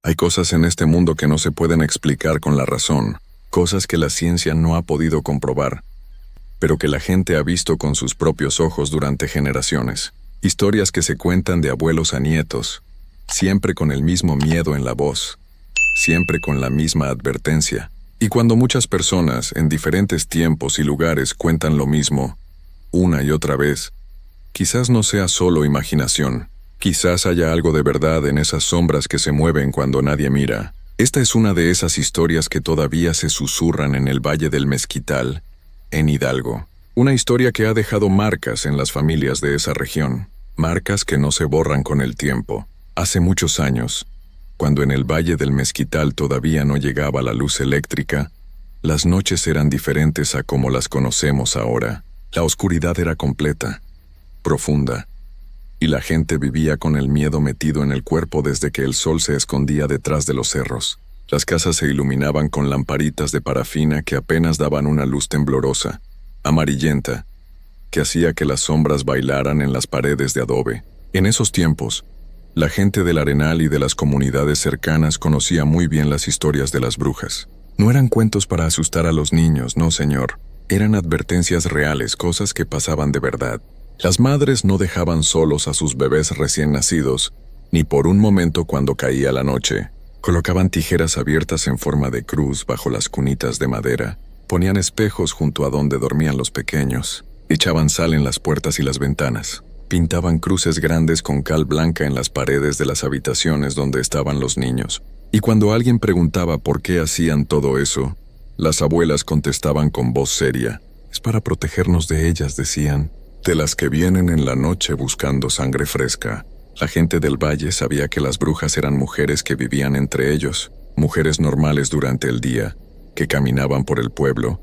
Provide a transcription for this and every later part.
Hay cosas en este mundo que no se pueden explicar con la razón, cosas que la ciencia no ha podido comprobar, pero que la gente ha visto con sus propios ojos durante generaciones. Historias que se cuentan de abuelos a nietos, siempre con el mismo miedo en la voz, siempre con la misma advertencia. Y cuando muchas personas, en diferentes tiempos y lugares, cuentan lo mismo, una y otra vez, quizás no sea solo imaginación. Quizás haya algo de verdad en esas sombras que se mueven cuando nadie mira. Esta es una de esas historias que todavía se susurran en el Valle del Mezquital, en Hidalgo. Una historia que ha dejado marcas en las familias de esa región, marcas que no se borran con el tiempo. Hace muchos años, cuando en el Valle del Mezquital todavía no llegaba la luz eléctrica, las noches eran diferentes a como las conocemos ahora. La oscuridad era completa, profunda, y la gente vivía con el miedo metido en el cuerpo desde que el sol se escondía detrás de los cerros. Las casas se iluminaban con lamparitas de parafina que apenas daban una luz temblorosa, amarillenta, que hacía que las sombras bailaran en las paredes de adobe. En esos tiempos, la gente del Arenal y de las comunidades cercanas conocía muy bien las historias de las brujas. No eran cuentos para asustar a los niños, no señor. Eran advertencias reales, cosas que pasaban de verdad. Las madres no dejaban solos a sus bebés recién nacidos, ni por un momento cuando caía la noche. Colocaban tijeras abiertas en forma de cruz bajo las cunitas de madera, ponían espejos junto a donde dormían los pequeños, echaban sal en las puertas y las ventanas, pintaban cruces grandes con cal blanca en las paredes de las habitaciones donde estaban los niños. Y cuando alguien preguntaba por qué hacían todo eso, las abuelas contestaban con voz seria: «Es para protegernos de ellas», decían, «de las que vienen en la noche buscando sangre fresca». La gente del valle sabía que las brujas eran mujeres que vivían entre ellos, mujeres normales durante el día, que caminaban por el pueblo,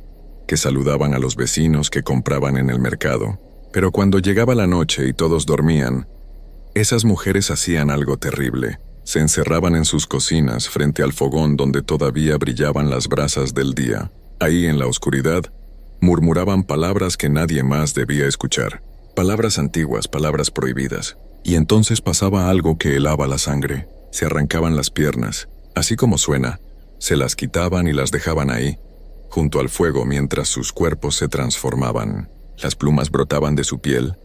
que saludaban a los vecinos, que compraban en el mercado. Pero cuando llegaba la noche y todos dormían, esas mujeres hacían algo terrible. Se encerraban en sus cocinas frente al fogón donde todavía brillaban las brasas del día. Ahí en la oscuridad, murmuraban palabras que nadie más debía escuchar. Palabras antiguas, palabras prohibidas. Y entonces pasaba algo que helaba la sangre. Se arrancaban las piernas, así como suena. Se las quitaban y las dejaban ahí, junto al fuego mientras sus cuerpos se transformaban. Las plumas brotaban de su piel,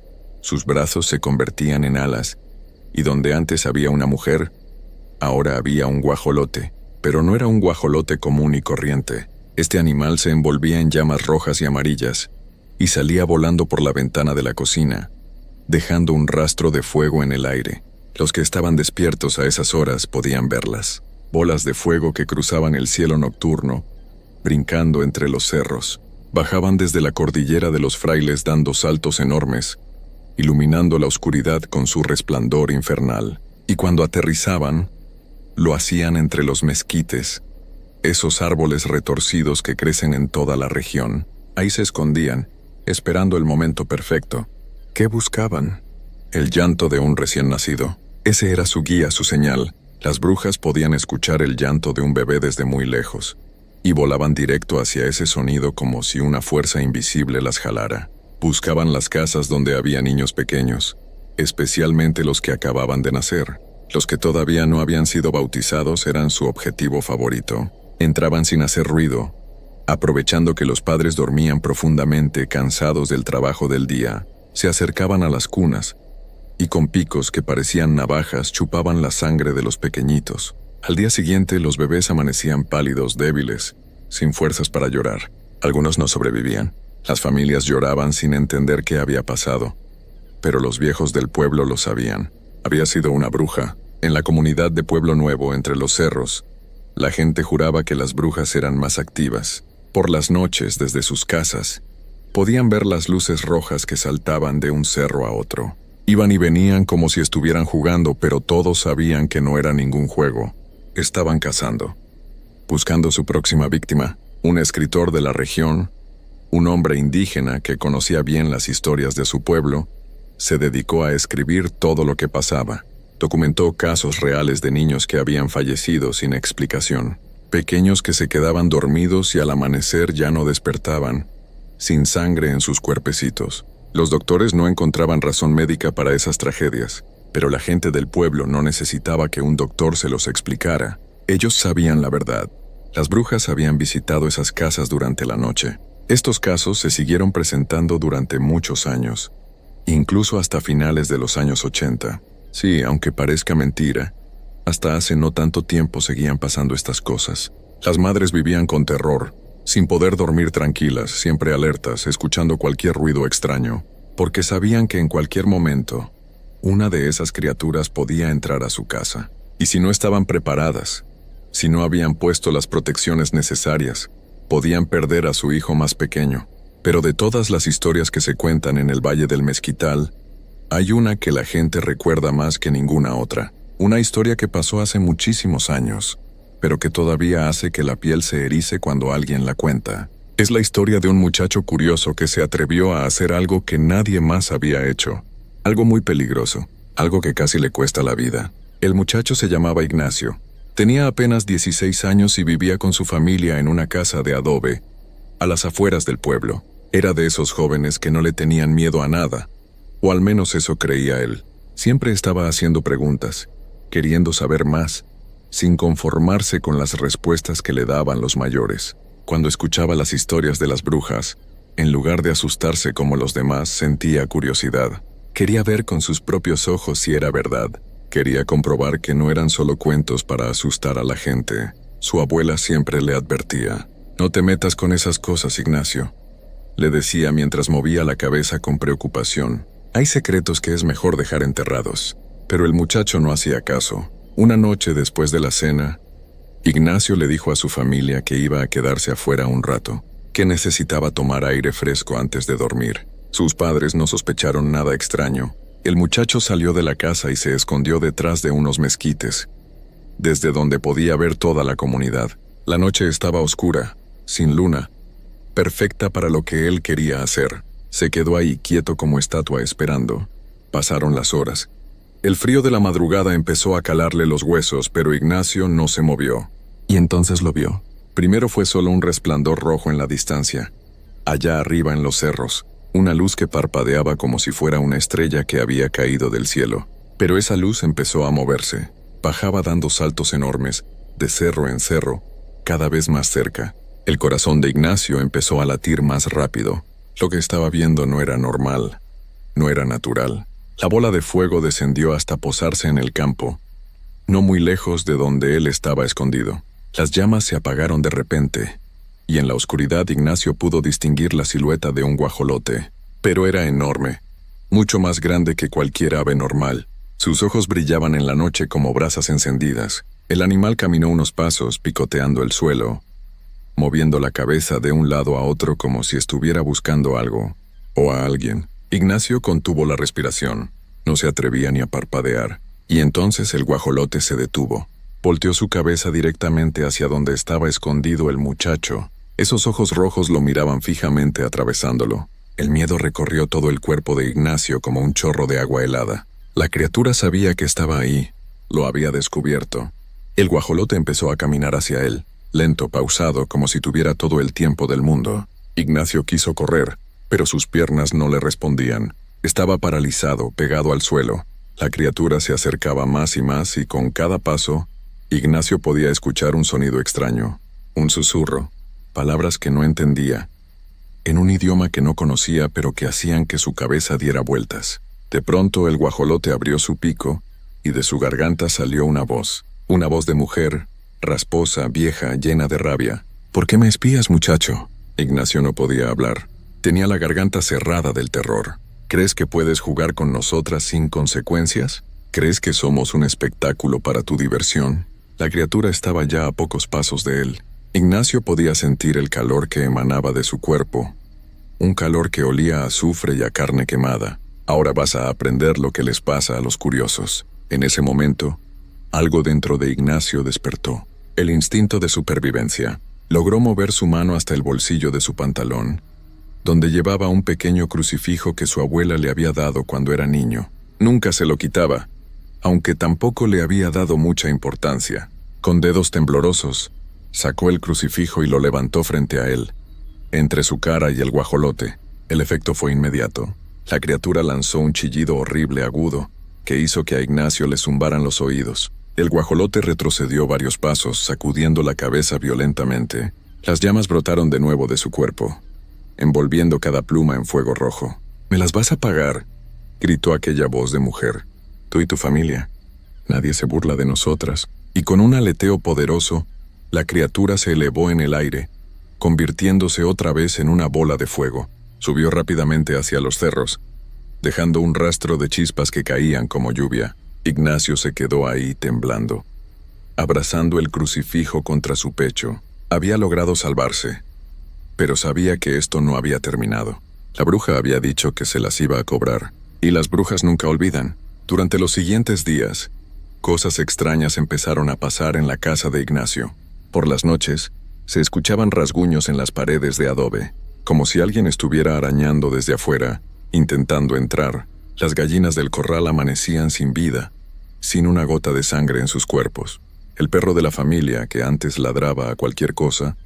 sus brazos se convertían en alas, y donde antes había una mujer, ahora había un guajolote. Pero no era un guajolote común y corriente. Este animal se envolvía en llamas rojas y amarillas, y salía volando por la ventana de la cocina, dejando un rastro de fuego en el aire. Los que estaban despiertos a esas horas podían verlas. Bolas de fuego que cruzaban el cielo nocturno, brincando entre los cerros. Bajaban desde la cordillera de los Frailes dando saltos enormes, iluminando la oscuridad con su resplandor infernal. Y cuando aterrizaban, lo hacían entre los mezquites, esos árboles retorcidos que crecen en toda la región. Ahí se escondían, esperando el momento perfecto. ¿Qué buscaban? El llanto de un recién nacido. Ese era su guía, su señal. Las brujas podían escuchar el llanto de un bebé desde muy lejos, y volaban directo hacia ese sonido como si una fuerza invisible las jalara. Buscaban las casas donde había niños pequeños, especialmente los que acababan de nacer. Los que todavía no habían sido bautizados eran su objetivo favorito. Entraban sin hacer ruido, aprovechando que los padres dormían profundamente, cansados del trabajo del día. Se acercaban a las cunas, y con picos que parecían navajas chupaban la sangre de los pequeñitos. Al día siguiente los bebés amanecían pálidos, débiles, sin fuerzas para llorar. Algunos no sobrevivían. Las familias lloraban sin entender qué había pasado. Pero los viejos del pueblo lo sabían. Había sido una bruja. En la comunidad de Pueblo Nuevo, entre los cerros, la gente juraba que las brujas eran más activas. Por las noches, desde sus casas, podían ver las luces rojas que saltaban de un cerro a otro. Iban y venían como si estuvieran jugando, pero todos sabían que no era ningún juego. Estaban cazando, buscando su próxima víctima. Un escritor de la región, un hombre indígena que conocía bien las historias de su pueblo, se dedicó a escribir todo lo que pasaba. Documentó casos reales de niños que habían fallecido sin explicación. Pequeños que se quedaban dormidos y al amanecer ya no despertaban, sin sangre en sus cuerpecitos. Los doctores no encontraban razón médica para esas tragedias, pero la gente del pueblo no necesitaba que un doctor se los explicara. Ellos sabían la verdad. Las brujas habían visitado esas casas durante la noche. Estos casos se siguieron presentando durante muchos años, incluso hasta finales de los años 80. Sí, aunque parezca mentira, hasta hace no tanto tiempo seguían pasando estas cosas. Las madres vivían con terror, sin poder dormir tranquilas, siempre alertas, escuchando cualquier ruido extraño, porque sabían que en cualquier momento, una de esas criaturas podía entrar a su casa. Y si no estaban preparadas, si no habían puesto las protecciones necesarias, podían perder a su hijo más pequeño. Pero de todas las historias que se cuentan en el Valle del Mezquital, hay una que la gente recuerda más que ninguna otra. Una historia que pasó hace muchísimos años, pero que todavía hace que la piel se erice cuando alguien la cuenta. Es la historia de un muchacho curioso que se atrevió a hacer algo que nadie más había hecho. Algo muy peligroso, algo que casi le cuesta la vida. El muchacho se llamaba Ignacio. Tenía apenas 16 años y vivía con su familia en una casa de adobe, a las afueras del pueblo. Era de esos jóvenes que no le tenían miedo a nada, o al menos eso creía él. Siempre estaba haciendo preguntas, queriendo saber más, sin conformarse con las respuestas que le daban los mayores. Cuando escuchaba las historias de las brujas, en lugar de asustarse como los demás, sentía curiosidad. Quería ver con sus propios ojos si era verdad. Quería comprobar que no eran solo cuentos para asustar a la gente. Su abuela siempre le advertía: «No te metas con esas cosas, Ignacio», le decía mientras movía la cabeza con preocupación. «Hay secretos que es mejor dejar enterrados». Pero el muchacho no hacía caso. Una noche después de la cena, Ignacio le dijo a su familia que iba a quedarse afuera un rato, que necesitaba tomar aire fresco antes de dormir. Sus padres no sospecharon nada extraño. El muchacho salió de la casa y se escondió detrás de unos mezquites, desde donde podía ver toda la comunidad. La noche estaba oscura, sin luna, perfecta para lo que él quería hacer. Se quedó ahí quieto como estatua esperando. Pasaron las horas. El frío de la madrugada empezó a calarle los huesos, pero Ignacio no se movió. Y entonces lo vio. Primero fue solo un resplandor rojo en la distancia. Allá arriba en los cerros, una luz que parpadeaba como si fuera una estrella que había caído del cielo. Pero esa luz empezó a moverse. Bajaba dando saltos enormes, de cerro en cerro, cada vez más cerca. El corazón de Ignacio empezó a latir más rápido. Lo que estaba viendo no era normal, no era natural. La bola de fuego descendió hasta posarse en el campo, no muy lejos de donde él estaba escondido. Las llamas se apagaron de repente, y en la oscuridad Ignacio pudo distinguir la silueta de un guajolote. Pero era enorme, mucho más grande que cualquier ave normal. Sus ojos brillaban en la noche como brasas encendidas. El animal caminó unos pasos, picoteando el suelo, moviendo la cabeza de un lado a otro como si estuviera buscando algo, o a alguien. Ignacio contuvo la respiración. No se atrevía ni a parpadear. Y entonces el guajolote se detuvo. Volteó su cabeza directamente hacia donde estaba escondido el muchacho. Esos ojos rojos lo miraban fijamente atravesándolo. El miedo recorrió todo el cuerpo de Ignacio como un chorro de agua helada. La criatura sabía que estaba ahí. Lo había descubierto. El guajolote empezó a caminar hacia él, lento, pausado, como si tuviera todo el tiempo del mundo. Ignacio quiso correr, pero sus piernas no le respondían. Estaba paralizado, pegado al suelo. La criatura se acercaba más y con cada paso, Ignacio podía escuchar un sonido extraño, un susurro, palabras que no entendía, en un idioma que no conocía pero que hacían que su cabeza diera vueltas. De pronto el guajolote abrió su pico y de su garganta salió una voz de mujer, rasposa, vieja, llena de rabia. «¿Por qué me espías, muchacho?» Ignacio no podía hablar. Tenía la garganta cerrada del terror. ¿Crees que puedes jugar con nosotras sin consecuencias? ¿Crees que somos un espectáculo para tu diversión? La criatura estaba ya a pocos pasos de él. Ignacio podía sentir el calor que emanaba de su cuerpo. Un calor que olía a azufre y a carne quemada. Ahora vas a aprender lo que les pasa a los curiosos. En ese momento, algo dentro de Ignacio despertó. El instinto de supervivencia. Logró mover su mano hasta el bolsillo de su pantalón, donde llevaba un pequeño crucifijo que su abuela le había dado cuando era niño. Nunca se lo quitaba, aunque tampoco le había dado mucha importancia. Con dedos temblorosos, sacó el crucifijo y lo levantó frente a él, entre su cara y el guajolote. El efecto fue inmediato. La criatura lanzó un chillido horrible agudo, que hizo que a Ignacio le zumbaran los oídos. El guajolote retrocedió varios pasos, sacudiendo la cabeza violentamente. Las llamas brotaron de nuevo de su cuerpo, envolviendo cada pluma en fuego rojo. «¿Me las vas a pagar?», gritó aquella voz de mujer. «Tú y tu familia. Nadie se burla de nosotras». Y con un aleteo poderoso, la criatura se elevó en el aire, convirtiéndose otra vez en una bola de fuego. Subió rápidamente hacia los cerros, dejando un rastro de chispas que caían como lluvia. Ignacio se quedó ahí temblando, abrazando el crucifijo contra su pecho. Había logrado salvarse, pero sabía que esto no había terminado. La bruja había dicho que se las iba a cobrar, y las brujas nunca olvidan. Durante los siguientes días, cosas extrañas empezaron a pasar en la casa de Ignacio. Por las noches, se escuchaban rasguños en las paredes de adobe, como si alguien estuviera arañando desde afuera, intentando entrar. Las gallinas del corral amanecían sin vida, sin una gota de sangre en sus cuerpos. El perro de la familia, que antes ladraba a cualquier cosa,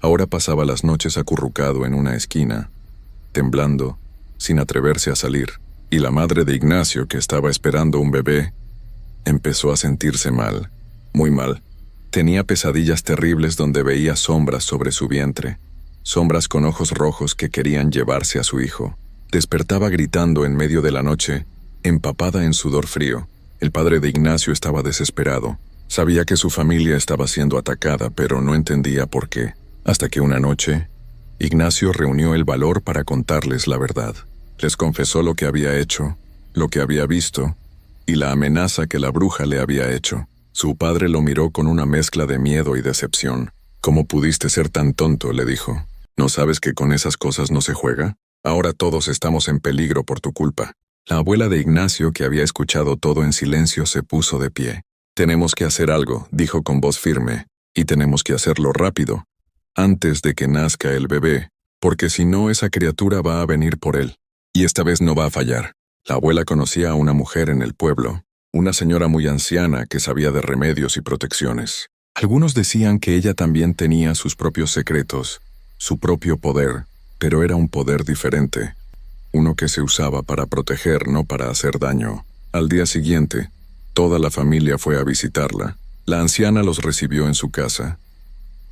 ahora pasaba las noches acurrucado en una esquina, temblando, sin atreverse a salir. Y la madre de Ignacio, que estaba esperando un bebé, empezó a sentirse mal, muy mal. Tenía pesadillas terribles donde veía sombras sobre su vientre, sombras con ojos rojos que querían llevarse a su hijo. Despertaba gritando en medio de la noche, empapada en sudor frío. El padre de Ignacio estaba desesperado. Sabía que su familia estaba siendo atacada, pero no entendía por qué. Hasta que una noche, Ignacio reunió el valor para contarles la verdad. Les confesó lo que había hecho, lo que había visto, y la amenaza que la bruja le había hecho. Su padre lo miró con una mezcla de miedo y decepción. «¿Cómo pudiste ser tan tonto?», le dijo. «¿No sabes que con esas cosas no se juega? Ahora todos estamos en peligro por tu culpa». La abuela de Ignacio, que había escuchado todo en silencio, se puso de pie. «Tenemos que hacer algo», dijo con voz firme, «y tenemos que hacerlo rápido, antes de que nazca el bebé, porque si no esa criatura va a venir por él. Y esta vez no va a fallar». La abuela conocía a una mujer en el pueblo, una señora muy anciana que sabía de remedios y protecciones. Algunos decían que ella también tenía sus propios secretos, su propio poder, pero era un poder diferente, uno que se usaba para proteger, no para hacer daño. Al día siguiente, toda la familia fue a visitarla. La anciana los recibió en su casa,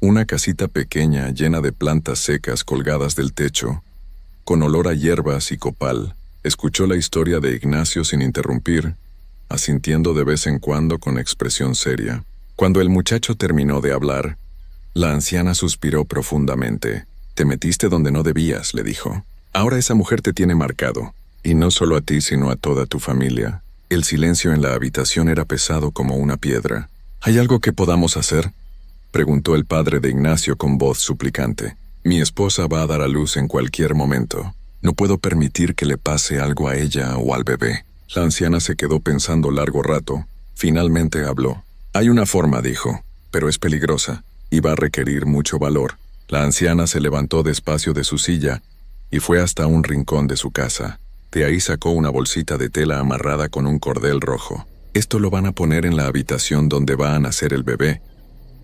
una casita pequeña llena de plantas secas colgadas del techo, con olor a hierbas y copal. Escuchó la historia de Ignacio sin interrumpir, asintiendo de vez en cuando con expresión seria. Cuando el muchacho terminó de hablar, la anciana suspiró profundamente. «Te metiste donde no debías», le dijo. «Ahora esa mujer te tiene marcado, y no solo a ti sino a toda tu familia». El silencio en la habitación era pesado como una piedra. «¿Hay algo que podamos hacer?», preguntó el padre de Ignacio con voz suplicante. «Mi esposa va a dar a luz en cualquier momento. No puedo permitir que le pase algo a ella o al bebé». La anciana se quedó pensando largo rato. Finalmente habló. «Hay una forma», dijo, «pero es peligrosa y va a requerir mucho valor». La anciana se levantó despacio de su silla y fue hasta un rincón de su casa. De ahí sacó una bolsita de tela amarrada con un cordel rojo. «Esto lo van a poner en la habitación donde va a nacer el bebé»,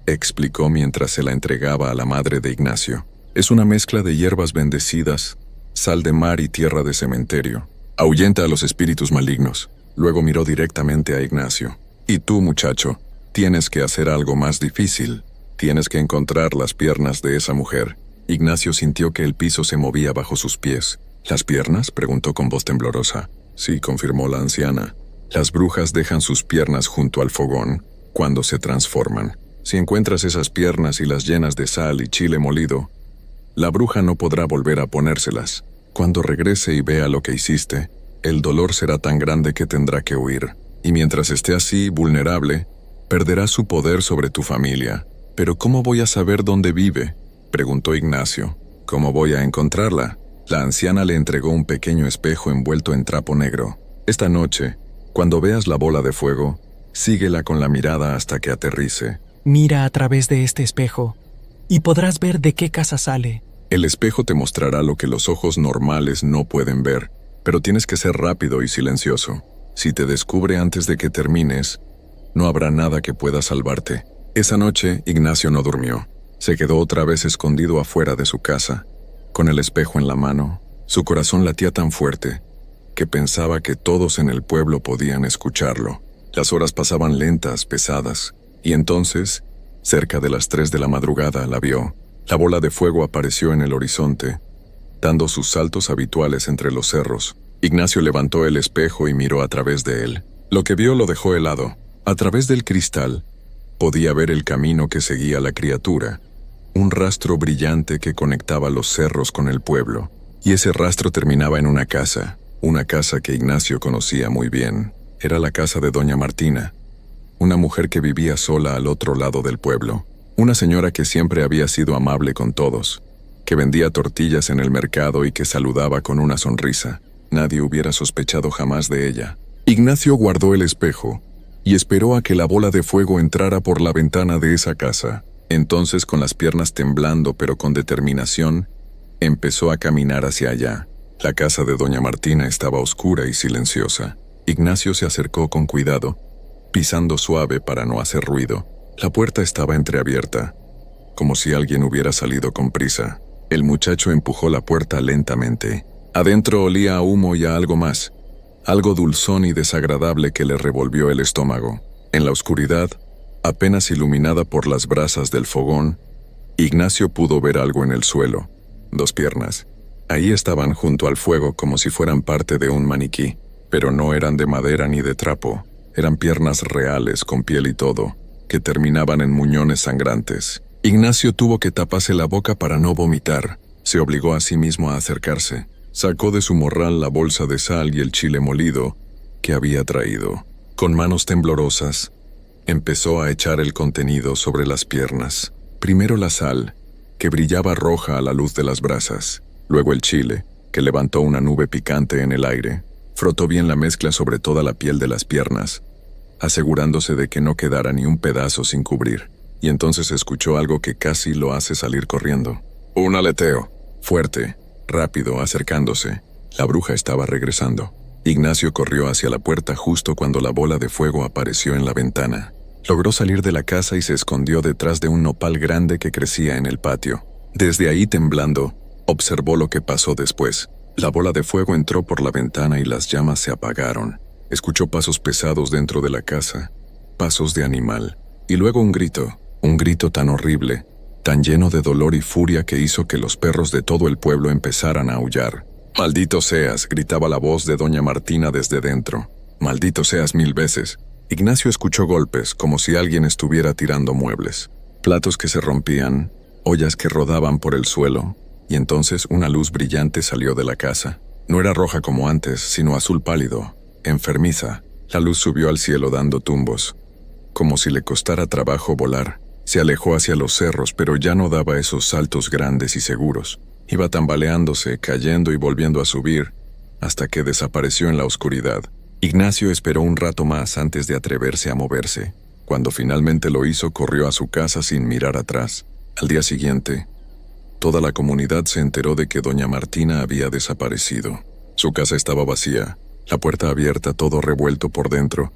explicó mientras se la entregaba a la madre de Ignacio. «Es una mezcla de hierbas bendecidas, sal de mar y tierra de cementerio. Ahuyenta a los espíritus malignos». Luego miró directamente a Ignacio. «Y tú, muchacho, tienes que hacer algo más difícil. Tienes que encontrar las piernas de esa mujer». Ignacio sintió que el piso se movía bajo sus pies. «¿Las piernas?», preguntó con voz temblorosa. «Sí», confirmó la anciana. «Las brujas dejan sus piernas junto al fogón cuando se transforman. Si encuentras esas piernas y las llenas de sal y chile molido, la bruja no podrá volver a ponérselas. Cuando regrese y vea lo que hiciste, el dolor será tan grande que tendrá que huir. Y mientras esté así, vulnerable, perderá su poder sobre tu familia». «¿Pero cómo voy a saber dónde vive?», preguntó Ignacio. «¿Cómo voy a encontrarla?». La anciana le entregó un pequeño espejo envuelto en trapo negro. «Esta noche, cuando veas la bola de fuego, síguela con la mirada hasta que aterrice. Mira a través de este espejo y podrás ver de qué casa sale». El espejo te mostrará lo que los ojos normales no pueden ver, pero tienes que ser rápido y silencioso. Si te descubre antes de que termines, no habrá nada que pueda salvarte». Esa noche, Ignacio no durmió. Se quedó otra vez escondido afuera de su casa, con el espejo en la mano. Su corazón latía tan fuerte que pensaba que todos en el pueblo podían escucharlo. Las horas pasaban lentas, pesadas, y entonces, cerca de las 3 de la madrugada, la vio. La bola de fuego apareció en el horizonte, dando sus saltos habituales entre los cerros. Ignacio levantó el espejo y miró a través de él. Lo que vio lo dejó helado. A través del cristal, podía ver el camino que seguía la criatura, un rastro brillante que conectaba los cerros con el pueblo, y ese rastro terminaba en una casa que Ignacio conocía muy bien. Era la casa de doña Martina, una mujer que vivía sola al otro lado del pueblo, una señora que siempre había sido amable con todos, que vendía tortillas en el mercado y que saludaba con una sonrisa. Nadie hubiera sospechado jamás de ella. Ignacio guardó el espejo y esperó a que la bola de fuego entrara por la ventana de esa casa. Entonces, con las piernas temblando pero con determinación, empezó a caminar hacia allá. La casa de doña Martina estaba oscura y silenciosa. Ignacio se acercó con cuidado, pisando suave para no hacer ruido. La puerta estaba entreabierta, como si alguien hubiera salido con prisa. El muchacho empujó la puerta lentamente. Adentro olía a humo y a algo más, algo dulzón y desagradable que le revolvió el estómago. En la oscuridad, apenas iluminada por las brasas del fogón, Ignacio pudo ver algo en el suelo. 2 piernas. Ahí estaban junto al fuego como si fueran parte de un maniquí, pero no eran de madera ni de trapo. Eran piernas reales con piel y todo, que terminaban en muñones sangrantes. Ignacio tuvo que taparse la boca para no vomitar. Se obligó a sí mismo a acercarse. Sacó de su morral la bolsa de sal y el chile molido que había traído. Con manos temblorosas, empezó a echar el contenido sobre las piernas. Primero la sal, que brillaba roja a la luz de las brasas. Luego el chile, que levantó una nube picante en el aire. Frotó bien la mezcla sobre toda la piel de las piernas, asegurándose de que no quedara ni un pedazo sin cubrir. Y entonces escuchó algo que casi lo hace salir corriendo. Un aleteo, fuerte, rápido, acercándose. La bruja estaba regresando. Ignacio corrió hacia la puerta justo cuando la bola de fuego apareció en la ventana. Logró salir de la casa y se escondió detrás de un nopal grande que crecía en el patio. Desde ahí, temblando, observó lo que pasó después. La bola de fuego entró por la ventana y las llamas se apagaron. Escuchó pasos pesados dentro de la casa, pasos de animal, y luego un grito tan horrible, tan lleno de dolor y furia que hizo que los perros de todo el pueblo empezaran a aullar. «Maldito seas», gritaba la voz de doña Martina desde dentro. «Maldito seas 1000 veces». Ignacio escuchó golpes, como si alguien estuviera tirando muebles. Platos que se rompían, ollas que rodaban por el suelo, y entonces una luz brillante salió de la casa. No era roja como antes, sino azul pálido, enfermiza. La luz subió al cielo dando tumbos, como si le costara trabajo volar. Se alejó hacia los cerros, pero ya no daba esos saltos grandes y seguros. Iba tambaleándose, cayendo y volviendo a subir, hasta que desapareció en la oscuridad. Ignacio esperó un rato más antes de atreverse a moverse. Cuando finalmente lo hizo, corrió a su casa sin mirar atrás. Al día siguiente, toda la comunidad se enteró de que doña Martina había desaparecido. Su casa estaba vacía, la puerta abierta, todo revuelto por dentro,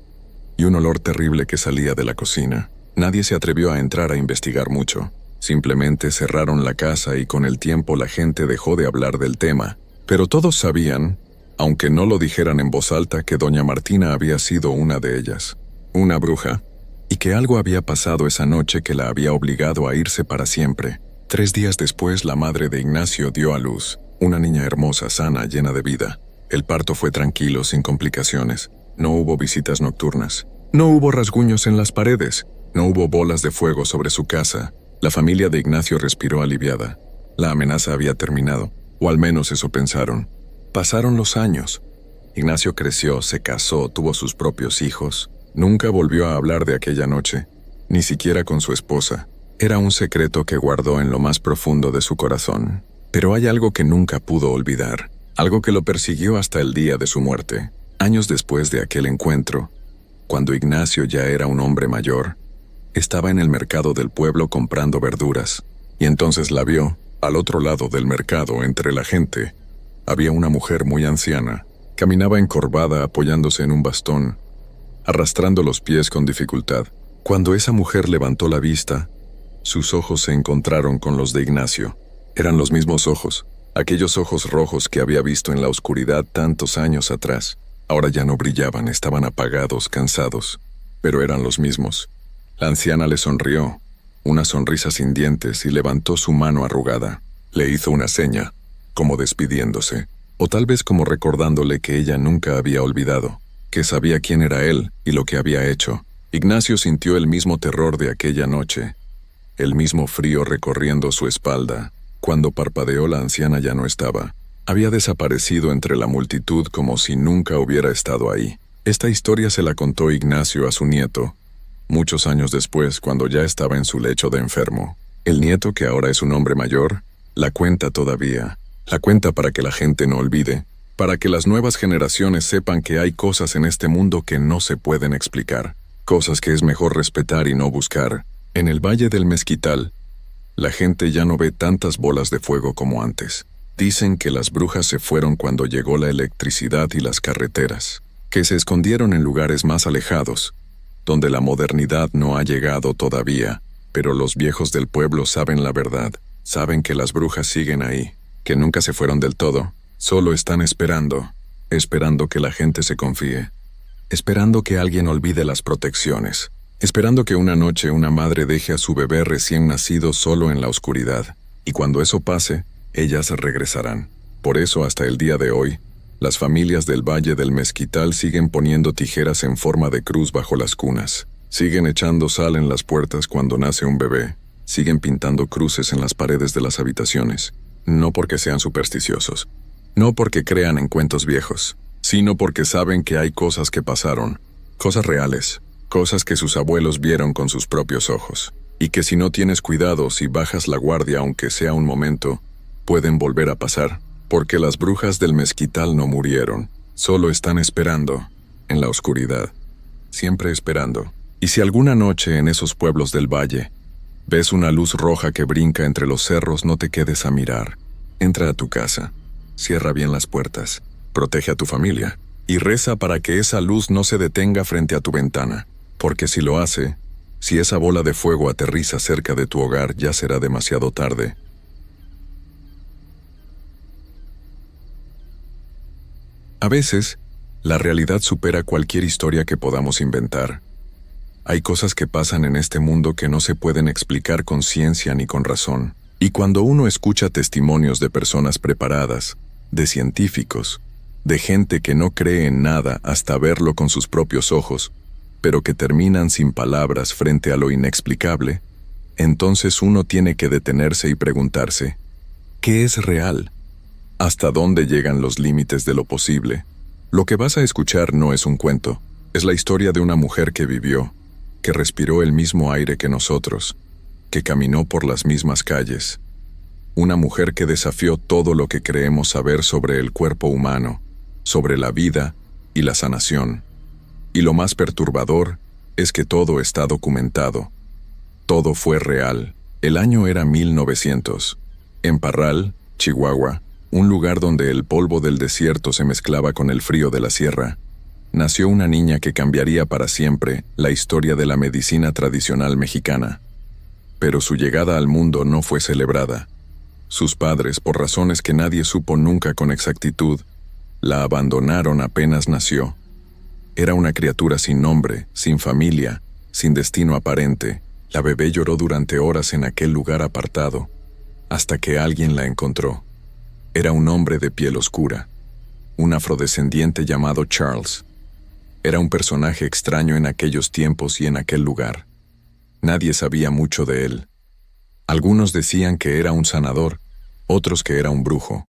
y un olor terrible que salía de la cocina. Nadie se atrevió a entrar a investigar mucho. Simplemente cerraron la casa y con el tiempo la gente dejó de hablar del tema. Pero todos sabían, aunque no lo dijeran en voz alta, que doña Martina había sido una de ellas, una bruja, y que algo había pasado esa noche que la había obligado a irse para siempre. 3 días después, la madre de Ignacio dio a luz, una niña hermosa, sana, llena de vida. El parto fue tranquilo, sin complicaciones. No hubo visitas nocturnas. No hubo rasguños en las paredes. No hubo bolas de fuego sobre su casa. La familia de Ignacio respiró aliviada. La amenaza había terminado, o al menos eso pensaron. Pasaron los años. Ignacio creció, se casó, tuvo sus propios hijos. Nunca volvió a hablar de aquella noche, ni siquiera con su esposa. Era un secreto que guardó en lo más profundo de su corazón. Pero hay algo que nunca pudo olvidar, algo que lo persiguió hasta el día de su muerte. Años después de aquel encuentro, cuando Ignacio ya era un hombre mayor, estaba en el mercado del pueblo comprando verduras, y entonces la vio, al otro lado del mercado, entre la gente. Había una mujer muy anciana. Caminaba encorvada apoyándose en un bastón, arrastrando los pies con dificultad. Cuando esa mujer levantó la vista, sus ojos se encontraron con los de Ignacio. Eran los mismos ojos, aquellos ojos rojos que había visto en la oscuridad tantos años atrás. Ahora ya no brillaban, estaban apagados, cansados. pero eran los mismos. La anciana le sonrió, una sonrisa sin dientes, y levantó su mano arrugada. Le hizo una seña, como despidiéndose, o tal vez como recordándole que ella nunca había olvidado, que sabía quién era él y lo que había hecho. Ignacio sintió el mismo terror de aquella noche, el mismo frío recorriendo su espalda. Cuando parpadeó, la anciana ya no estaba. Había desaparecido entre la multitud como si nunca hubiera estado ahí. Esta historia se la contó Ignacio a su nieto, muchos años después, cuando ya estaba en su lecho de enfermo. El nieto, que ahora es un hombre mayor, la cuenta todavía. La cuenta para que la gente no olvide, para que las nuevas generaciones sepan que hay cosas en este mundo que no se pueden explicar, cosas que es mejor respetar y no buscar. En el Valle del Mezquital, la gente ya no ve tantas bolas de fuego como antes. Dicen que las brujas se fueron cuando llegó la electricidad y las carreteras, que se escondieron en lugares más alejados, donde la modernidad no ha llegado todavía, pero los viejos del pueblo saben la verdad, saben que las brujas siguen ahí, que nunca se fueron del todo, solo están esperando que la gente se confíe, esperando que alguien olvide las protecciones, esperando que una noche una madre deje a su bebé recién nacido solo en la oscuridad, y cuando eso pase, ellas regresarán. Por eso hasta el día de hoy, las familias del Valle del Mezquital siguen poniendo tijeras en forma de cruz bajo las cunas, siguen echando sal en las puertas cuando nace un bebé, siguen pintando cruces en las paredes de las habitaciones, no porque sean supersticiosos, no porque crean en cuentos viejos, sino porque saben que hay cosas que pasaron, cosas reales, cosas que sus abuelos vieron con sus propios ojos, y que si no tienes cuidado, si bajas la guardia aunque sea un momento, pueden volver a pasar, porque las brujas del Mezquital no murieron, solo están esperando, en la oscuridad, siempre esperando. Y si alguna noche en esos pueblos del valle ves una luz roja que brinca entre los cerros, no te quedes a mirar. Entra a tu casa, cierra bien las puertas, protege a tu familia, y reza para que esa luz no se detenga frente a tu ventana, porque si lo hace, si esa bola de fuego aterriza cerca de tu hogar, ya será demasiado tarde. A veces, la realidad supera cualquier historia que podamos inventar. Hay cosas que pasan en este mundo que no se pueden explicar con ciencia ni con razón. Y cuando uno escucha testimonios de personas preparadas, de científicos, de gente que no cree en nada hasta verlo con sus propios ojos, pero que terminan sin palabras frente a lo inexplicable, entonces uno tiene que detenerse y preguntarse, ¿qué es real? ¿Hasta dónde llegan los límites de lo posible? Lo que vas a escuchar no es un cuento, es la historia de una mujer que vivió, que respiró el mismo aire que nosotros, que caminó por las mismas calles. Una mujer que desafió todo lo que creemos saber sobre el cuerpo humano, sobre la vida y la sanación. Y lo más perturbador es que todo está documentado. Todo fue real. El año era 1900. En Parral, Chihuahua, un lugar donde el polvo del desierto se mezclaba con el frío de la sierra, nació una niña que cambiaría para siempre la historia de la medicina tradicional mexicana. Pero su llegada al mundo no fue celebrada. Sus padres, por razones que nadie supo nunca con exactitud, la abandonaron apenas nació. Era una criatura sin nombre, sin familia, sin destino aparente. La bebé lloró durante horas en aquel lugar apartado, hasta que alguien la encontró. Era un hombre de piel oscura, un afrodescendiente llamado Charles. Era un personaje extraño en aquellos tiempos y en aquel lugar. Nadie sabía mucho de él. Algunos decían que era un sanador, otros que era un brujo.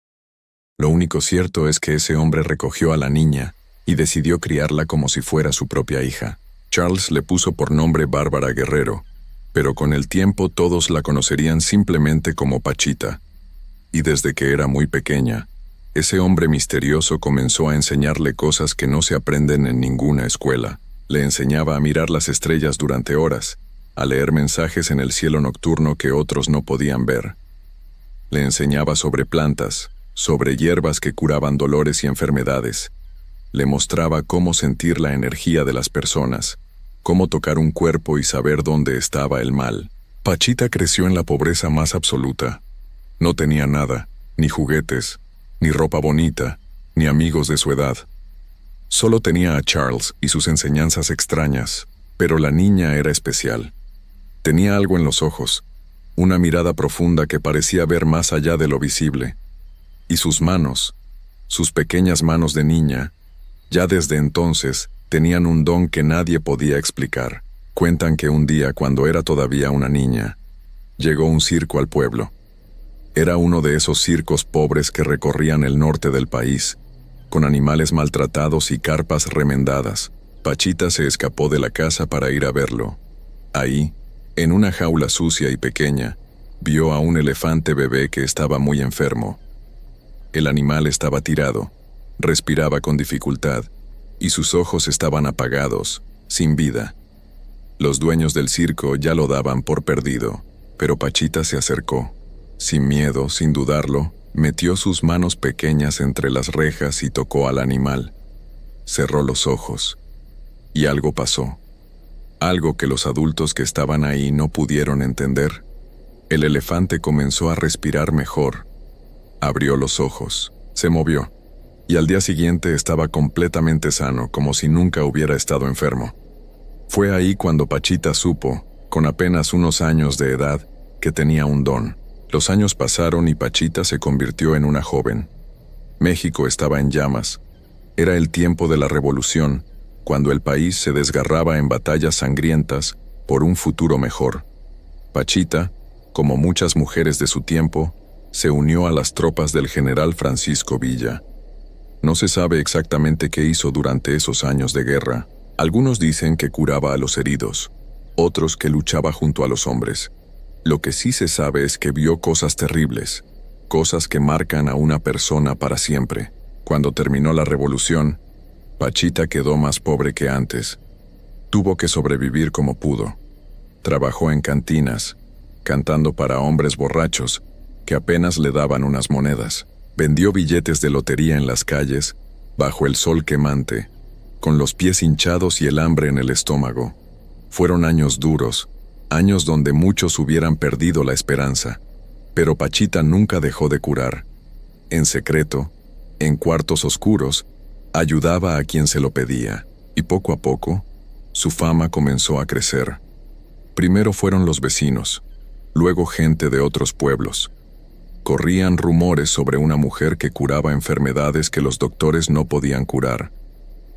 Lo único cierto es que ese hombre recogió a la niña y decidió criarla como si fuera su propia hija. Charles le puso por nombre Bárbara Guerrero, pero con el tiempo todos la conocerían simplemente como Pachita. Y desde que era muy pequeña, ese hombre misterioso comenzó a enseñarle cosas que no se aprenden en ninguna escuela. Le enseñaba a mirar las estrellas durante horas, a leer mensajes en el cielo nocturno que otros no podían ver. Le enseñaba sobre plantas, sobre hierbas que curaban dolores y enfermedades. Le mostraba cómo sentir la energía de las personas, cómo tocar un cuerpo y saber dónde estaba el mal. Pachita creció en la pobreza más absoluta. No tenía nada, ni juguetes, ni ropa bonita, ni amigos de su edad. Solo tenía a Charles y sus enseñanzas extrañas. Pero la niña era especial. Tenía algo en los ojos, una mirada profunda que parecía ver más allá de lo visible. Y sus manos, sus pequeñas manos de niña, ya desde entonces tenían un don que nadie podía explicar. Cuentan que un día, cuando era todavía una niña, llegó un circo al pueblo. Era uno de esos circos pobres que recorrían el norte del país, con animales maltratados y carpas remendadas. Pachita se escapó de la casa para ir a verlo. Ahí, en una jaula sucia y pequeña, vio a un elefante bebé que estaba muy enfermo. El animal estaba tirado, respiraba con dificultad, y sus ojos estaban apagados, sin vida. Los dueños del circo ya lo daban por perdido, pero Pachita se acercó. Sin miedo, sin dudarlo, metió sus manos pequeñas entre las rejas y tocó al animal. Cerró los ojos. Y algo pasó. Algo que los adultos que estaban ahí no pudieron entender. El elefante comenzó a respirar mejor. Abrió los ojos, se movió, y al día siguiente estaba completamente sano, como si nunca hubiera estado enfermo. Fue ahí cuando Pachita supo, con apenas unos años de edad, que tenía un don. Los años pasaron y Pachita se convirtió en una joven. México estaba en llamas. Era el tiempo de la revolución, cuando el país se desgarraba en batallas sangrientas por un futuro mejor. Pachita, como muchas mujeres de su tiempo, se unió a las tropas del general Francisco Villa. No se sabe exactamente qué hizo durante esos años de guerra. Algunos dicen que curaba a los heridos, otros que luchaba junto a los hombres. Lo que sí se sabe es que vio cosas terribles, cosas que marcan a una persona para siempre. Cuando terminó la revolución, Pachita quedó más pobre que antes. Tuvo que sobrevivir como pudo. Trabajó en cantinas, cantando para hombres borrachos que apenas le daban unas monedas. Vendió billetes de lotería en las calles, bajo el sol quemante, con los pies hinchados y el hambre en el estómago. Fueron años duros, años donde muchos hubieran perdido la esperanza. Pero Pachita nunca dejó de curar. En secreto, en cuartos oscuros, ayudaba a quien se lo pedía, y poco a poco, su fama comenzó a crecer. Primero fueron los vecinos, luego gente de otros pueblos. Corrían rumores sobre una mujer que curaba enfermedades que los doctores no podían curar.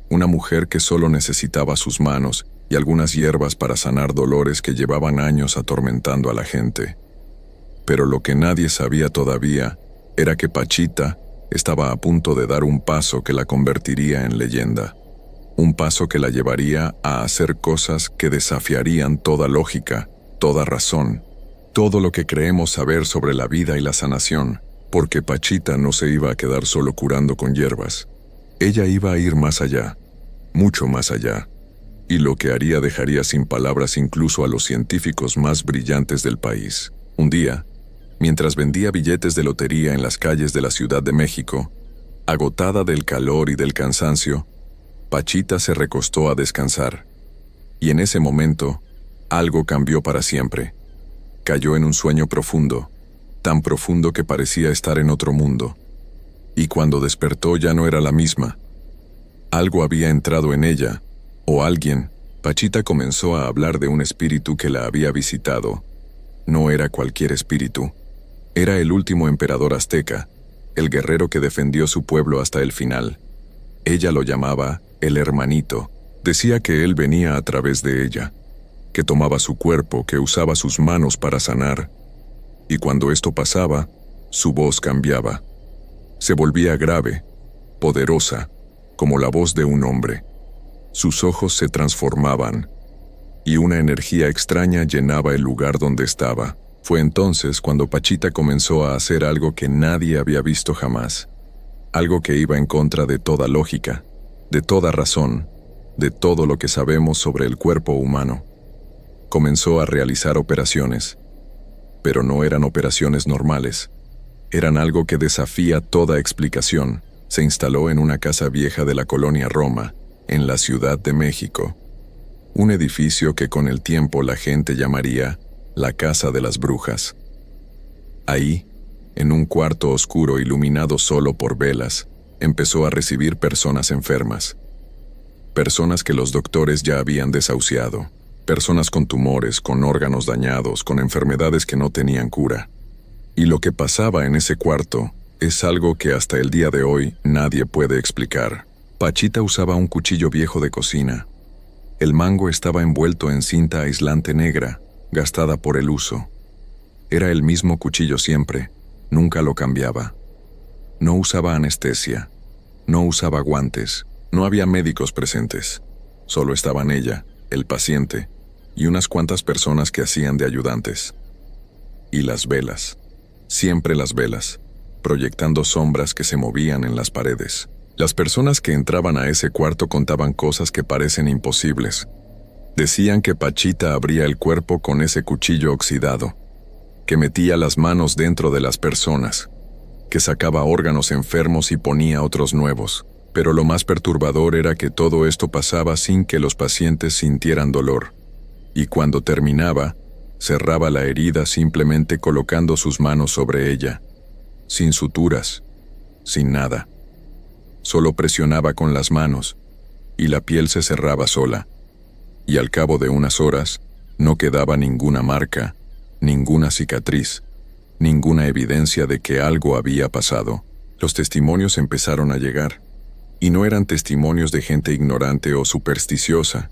Una mujer que solo necesitaba sus manos y algunas hierbas para sanar dolores que llevaban años atormentando a la gente. Pero lo que nadie sabía todavía era que Pachita estaba a punto de dar un paso que la convertiría en leyenda. Un paso que la llevaría a hacer cosas que desafiarían toda lógica, toda razón, todo lo que creemos saber sobre la vida y la sanación, porque Pachita no se iba a quedar solo curando con hierbas. Ella iba a ir más allá, mucho más allá, y lo que haría dejaría sin palabras incluso a los científicos más brillantes del país. Un día, mientras vendía billetes de lotería en las calles de la Ciudad de México, agotada del calor y del cansancio, Pachita se recostó a descansar. Y en ese momento, algo cambió para siempre. Cayó en un sueño profundo, tan profundo que parecía estar en otro mundo. Y cuando despertó ya no era la misma. Algo había entrado en ella, o alguien. Pachita comenzó a hablar de un espíritu que la había visitado. No era cualquier espíritu. Era el último emperador azteca, el guerrero que defendió su pueblo hasta el final. Ella lo llamaba el hermanito. Decía que él venía a través de ella, que tomaba su cuerpo, que usaba sus manos para sanar. Y cuando esto pasaba, su voz cambiaba. Se volvía grave, poderosa, como la voz de un hombre. Sus ojos se transformaban, y una energía extraña llenaba el lugar donde estaba. Fue entonces cuando Pachita comenzó a hacer algo que nadie había visto jamás. Algo que iba en contra de toda lógica, de toda razón, de todo lo que sabemos sobre el cuerpo humano. Comenzó a realizar operaciones, pero no eran operaciones normales. Eran algo que desafía toda explicación. Se instaló en una casa vieja de la colonia Roma, en la Ciudad de México. Un edificio que con el tiempo la gente llamaría la Casa de las Brujas. Ahí, en un cuarto oscuro iluminado solo por velas, empezó a recibir personas enfermas personas que los doctores ya habían desahuciado, personas con tumores, con órganos dañados, con enfermedades que no tenían cura. Y lo que pasaba en ese cuarto es algo que hasta el día de hoy nadie puede explicar. Pachita usaba un cuchillo viejo de cocina. El mango estaba envuelto en cinta aislante negra, gastada por el uso. Era el mismo cuchillo siempre, nunca lo cambiaba. No usaba anestesia, no usaba guantes, no había médicos presentes. Solo estaban ella, el paciente, y unas cuantas personas que hacían de ayudantes. Y las velas, siempre las velas, proyectando sombras que se movían en las paredes. Las personas que entraban a ese cuarto contaban cosas que parecen imposibles. Decían que Pachita abría el cuerpo con ese cuchillo oxidado, que metía las manos dentro de las personas, que sacaba órganos enfermos y ponía otros nuevos. Pero lo más perturbador era que todo esto pasaba sin que los pacientes sintieran dolor. Y cuando terminaba, cerraba la herida simplemente colocando sus manos sobre ella, sin suturas, sin nada. Solo presionaba con las manos, y la piel se cerraba sola. Y al cabo de unas horas, no quedaba ninguna marca, ninguna cicatriz, ninguna evidencia de que algo había pasado. Los testimonios empezaron a llegar. Y no eran testimonios de gente ignorante o supersticiosa,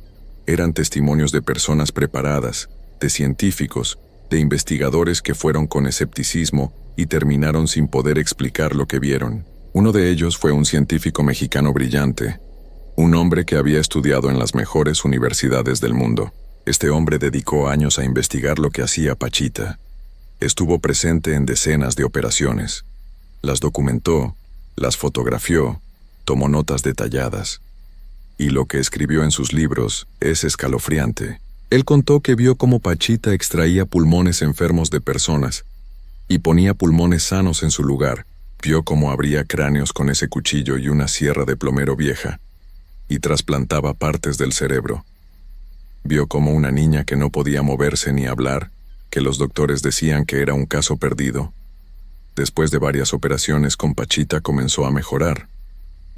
eran testimonios de personas preparadas, de científicos, de investigadores que fueron con escepticismo y terminaron sin poder explicar lo que vieron. Uno de ellos fue un científico mexicano brillante, un hombre que había estudiado en las mejores universidades del mundo. Este hombre dedicó años a investigar lo que hacía Pachita. Estuvo presente en decenas de operaciones. Las documentó, las fotografió, tomó notas detalladas. Y lo que escribió en sus libros es escalofriante. Él contó que vio cómo Pachita extraía pulmones enfermos de personas y ponía pulmones sanos en su lugar. Vio cómo abría cráneos con ese cuchillo y una sierra de plomero vieja y trasplantaba partes del cerebro. Vio cómo una niña que no podía moverse ni hablar, que los doctores decían que era un caso perdido. Después de varias operaciones con Pachita comenzó a mejorar.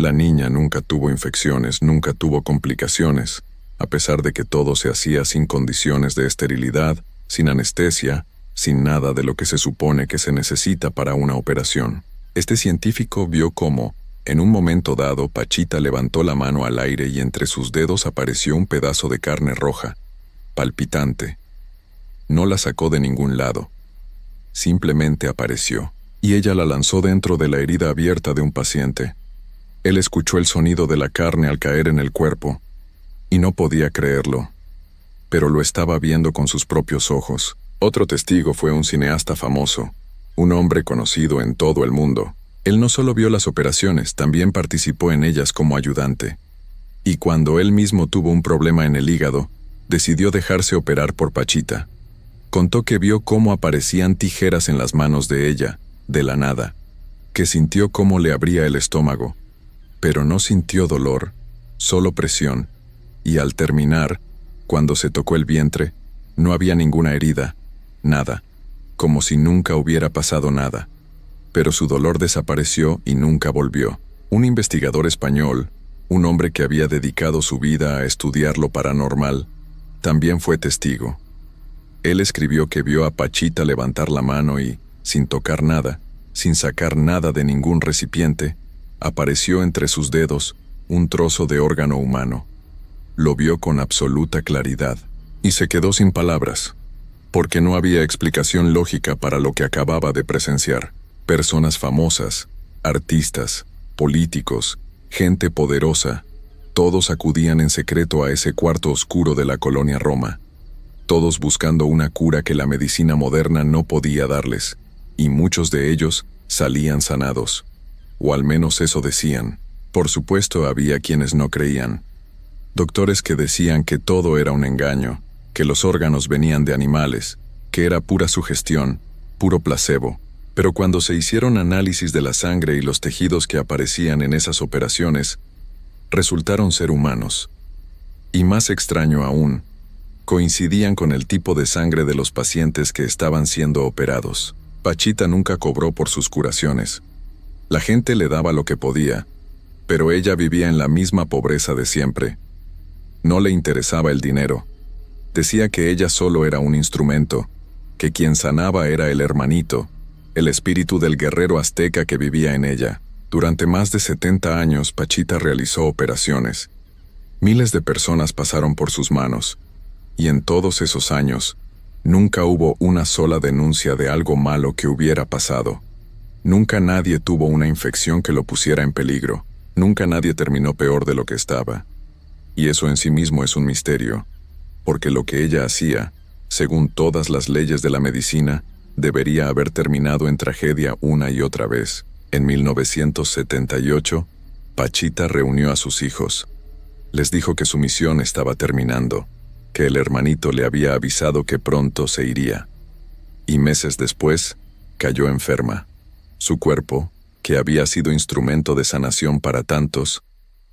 La niña nunca tuvo infecciones, nunca tuvo complicaciones, a pesar de que todo se hacía sin condiciones de esterilidad, sin anestesia, sin nada de lo que se supone que se necesita para una operación. Este científico vio cómo, en un momento dado, Pachita levantó la mano al aire y entre sus dedos apareció un pedazo de carne roja, palpitante. No la sacó de ningún lado. Simplemente apareció, y ella la lanzó dentro de la herida abierta de un paciente. Él escuchó el sonido de la carne al caer en el cuerpo, y no podía creerlo, pero lo estaba viendo con sus propios ojos. Otro testigo fue un cineasta famoso, un hombre conocido en todo el mundo. Él no solo vio las operaciones, también participó en ellas como ayudante. Y cuando él mismo tuvo un problema en el hígado, decidió dejarse operar por Pachita. Contó que vio cómo aparecían tijeras en las manos de ella, de la nada, que sintió cómo le abría el estómago, pero no sintió dolor, solo presión, y al terminar, cuando se tocó el vientre, no había ninguna herida, nada, como si nunca hubiera pasado nada. Pero su dolor desapareció y nunca volvió. Un investigador español, un hombre que había dedicado su vida a estudiar lo paranormal, también fue testigo. Él escribió que vio a Pachita levantar la mano y, sin tocar nada, sin sacar nada de ningún recipiente, apareció entre sus dedos un trozo de órgano humano. Lo vio con absoluta claridad y se quedó sin palabras, porque no había explicación lógica para lo que acababa de presenciar. Personas famosas, artistas, políticos, gente poderosa, todos acudían en secreto a ese cuarto oscuro de la colonia Roma, todos buscando una cura que la medicina moderna no podía darles, y muchos de ellos salían sanados, o al menos eso decían. Por supuesto había quienes no creían. Doctores que decían que todo era un engaño, que los órganos venían de animales, que era pura sugestión, puro placebo. Pero cuando se hicieron análisis de la sangre y los tejidos que aparecían en esas operaciones, resultaron ser humanos. Y más extraño aún, coincidían con el tipo de sangre de los pacientes que estaban siendo operados. Pachita nunca cobró por sus curaciones. La gente le daba lo que podía, pero ella vivía en la misma pobreza de siempre, No le interesaba el dinero. Decía que ella solo era un instrumento, que quien sanaba era el hermanito, el espíritu del guerrero azteca que vivía en ella. Durante más de 70 años, Pachita realizó operaciones. Miles de personas pasaron por sus manos, y en todos esos años, nunca hubo una sola denuncia de algo malo que hubiera pasado. Nunca nadie tuvo una infección que lo pusiera en peligro. Nunca nadie terminó peor de lo que estaba. Y eso en sí mismo es un misterio, porque lo que ella hacía, según todas las leyes de la medicina, debería haber terminado en tragedia una y otra vez. En 1978, Pachita reunió a sus hijos. Les dijo que su misión estaba terminando, que el hermanito le había avisado que pronto se iría. Y meses después, cayó enferma. Su cuerpo, que había sido instrumento de sanación para tantos,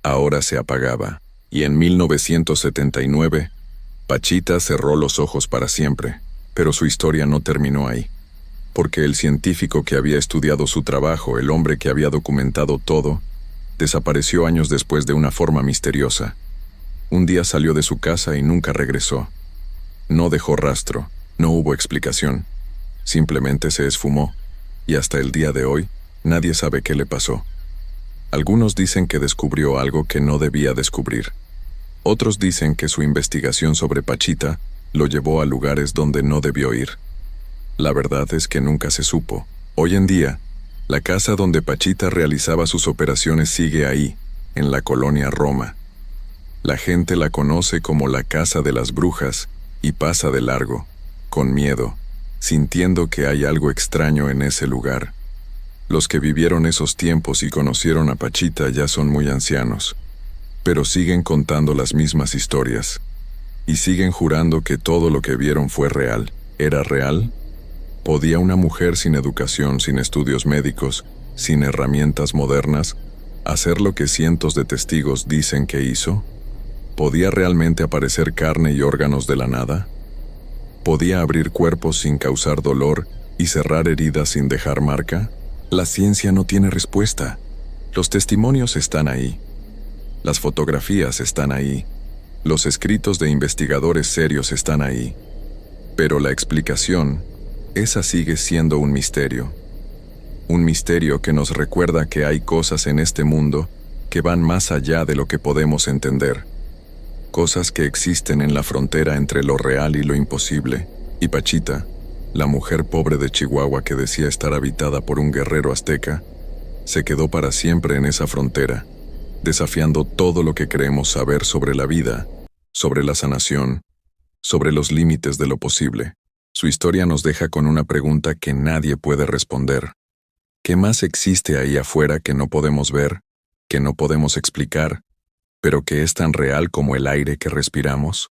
ahora se apagaba. Y en 1979, Pachita cerró los ojos para siempre, pero su historia no terminó ahí. Porque el científico que había estudiado su trabajo, el hombre que había documentado todo, desapareció años después de una forma misteriosa. Un día salió de su casa y nunca regresó. No dejó rastro, no hubo explicación. Simplemente se esfumó, y hasta el día de hoy, nadie sabe qué le pasó. Algunos dicen que descubrió algo que no debía descubrir. Otros dicen que su investigación sobre Pachita lo llevó a lugares donde no debió ir. La verdad es que nunca se supo. Hoy en día, la casa donde Pachita realizaba sus operaciones sigue ahí, en la colonia Roma. La gente la conoce como la Casa de las Brujas y pasa de largo, con miedo, sintiendo que hay algo extraño en ese lugar. Los que vivieron esos tiempos y conocieron a Pachita ya son muy ancianos, pero siguen contando las mismas historias, y siguen jurando que todo lo que vieron fue real. ¿Era real? ¿Podía una mujer sin educación, sin estudios médicos, sin herramientas modernas, hacer lo que cientos de testigos dicen que hizo? ¿Podía realmente aparecer carne y órganos de la nada? ¿Podía abrir cuerpos sin causar dolor y cerrar heridas sin dejar marca? La ciencia no tiene respuesta. Los testimonios están ahí. Las fotografías están ahí. Los escritos de investigadores serios están ahí. Pero la explicación, esa sigue siendo un misterio. Un misterio que nos recuerda que hay cosas en este mundo que van más allá de lo que podemos entender. Cosas que existen en la frontera entre lo real y lo imposible. Y Pachita, la mujer pobre de Chihuahua que decía estar habitada por un guerrero azteca, se quedó para siempre en esa frontera, desafiando todo lo que creemos saber sobre la vida, sobre la sanación, sobre los límites de lo posible. Su historia nos deja con una pregunta que nadie puede responder. ¿Qué más existe ahí afuera que no podemos ver, que no podemos explicar, pero que es tan real como el aire que respiramos?